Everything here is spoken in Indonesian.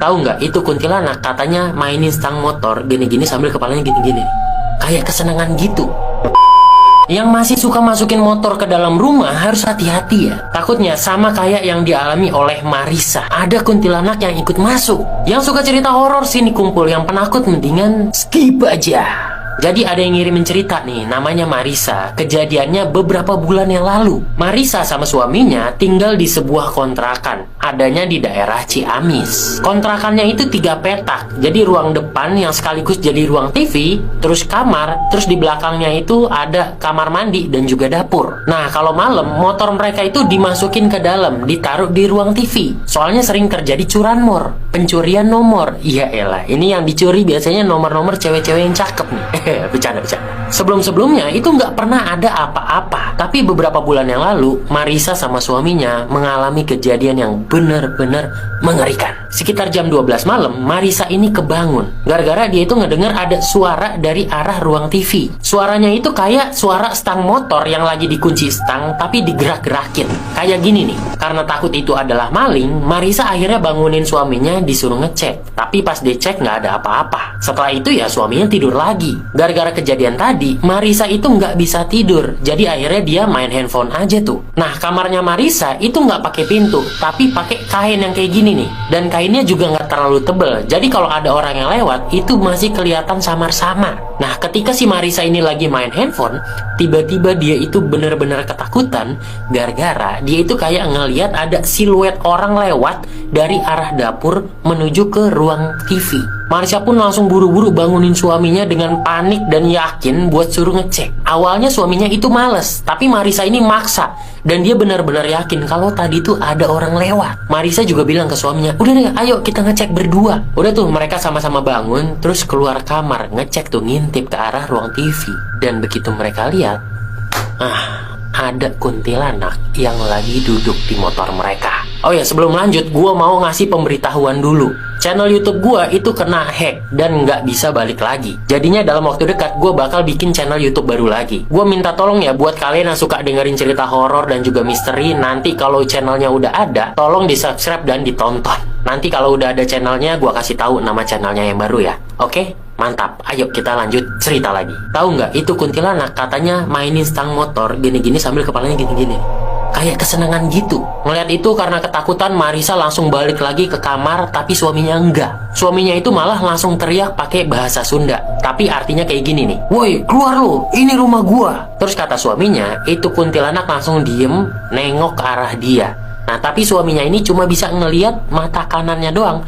Tahu nggak, itu kuntilanak katanya mainin stang motor gini-gini sambil kepalanya gini-gini. Kayak kesenangan gitu. Yang masih suka masukin motor ke dalam rumah harus hati-hati ya. Takutnya sama kayak yang dialami oleh Marissa. Ada kuntilanak yang ikut masuk. Yang suka cerita horor sini kumpul, yang penakut mendingan skip aja. Jadi ada yang ngirimin cerita nih, namanya Marissa. Kejadiannya beberapa bulan yang lalu. Marissa sama suaminya tinggal di sebuah kontrakan, adanya di daerah Ciamis. Kontrakannya itu 3 petak. Jadi ruang depan yang sekaligus jadi ruang TV, terus kamar, terus di belakangnya itu ada kamar mandi dan juga dapur. Nah, kalau malam motor mereka itu dimasukin ke dalam, ditaruh di ruang TV. Soalnya sering terjadi curanmor, pencurian nomor. Iya elah, ini yang dicuri biasanya nomor-nomor cewek-cewek yang cakep nih. Bercanda-bercanda. Sebelum-sebelumnya itu nggak pernah ada apa-apa. Tapi beberapa bulan yang lalu, Marissa sama suaminya mengalami kejadian yang benar-benar mengerikan. Sekitar jam 12 malam, Marissa ini kebangun. Gara-gara dia itu ngedengar ada suara dari arah ruang TV. Suaranya itu kayak suara stang motor yang lagi dikunci stang, tapi digerak-gerakin. Kayak gini nih. Karena takut itu adalah maling, Marissa akhirnya bangunin suaminya disuruh ngecek. Tapi pas dicek nggak ada apa-apa. Setelah itu ya suaminya tidur lagi. Gara-gara kejadian tadi, Marissa itu nggak bisa tidur. Jadi akhirnya dia main handphone aja tuh. Nah, kamarnya Marissa itu nggak pakai pintu, tapi pakai kain yang kayak gini nih. Dan kainnya juga nggak terlalu tebel. Jadi kalau ada orang yang lewat, itu masih kelihatan samar-samar. Nah, ketika si Marissa ini lagi main handphone, tiba-tiba dia itu bener-bener ketakutan. Gara-gara dia itu kayak ngeliat ada siluet orang lewat dari arah dapur menuju ke ruang TV. Marissa pun langsung buru-buru bangunin suaminya dengan panik dan yakin buat suruh ngecek. Awalnya suaminya itu males, tapi Marissa ini maksa. Dan dia benar-benar yakin kalau tadi tuh ada orang lewat. Marissa juga bilang ke suaminya, udah deh, ayo kita ngecek berdua. Udah tuh, mereka sama-sama bangun, terus keluar kamar, ngecek tuh, ngintip ke arah ruang TV. Dan begitu mereka lihat, ada kuntilanak yang lagi duduk di motor mereka. Oh ya, sebelum lanjut, gue mau ngasih pemberitahuan dulu. Channel YouTube gue itu kena hack dan nggak bisa balik lagi. Jadinya dalam waktu dekat gue bakal bikin channel YouTube baru lagi. Gue minta tolong ya buat kalian yang suka dengerin cerita horor dan juga misteri. Nanti kalau channelnya udah ada, tolong di subscribe dan ditonton. Nanti kalau udah ada channelnya, gue kasih tahu nama channelnya yang baru ya. Oke? Mantap, ayo kita lanjut cerita lagi. Tahu nggak, itu kuntilanak katanya mainin stang motor gini-gini sambil kepalanya gini-gini. Kayak kesenangan gitu. Ngeliat itu karena ketakutan, Marissa langsung balik lagi ke kamar, tapi suaminya enggak. Suaminya itu malah langsung teriak pakai bahasa Sunda. Tapi artinya kayak gini nih, woi keluar lo, ini rumah gua. Terus kata suaminya, itu kuntilanak langsung diem, nengok ke arah dia. Nah tapi suaminya ini cuma bisa ngeliat mata kanannya doang.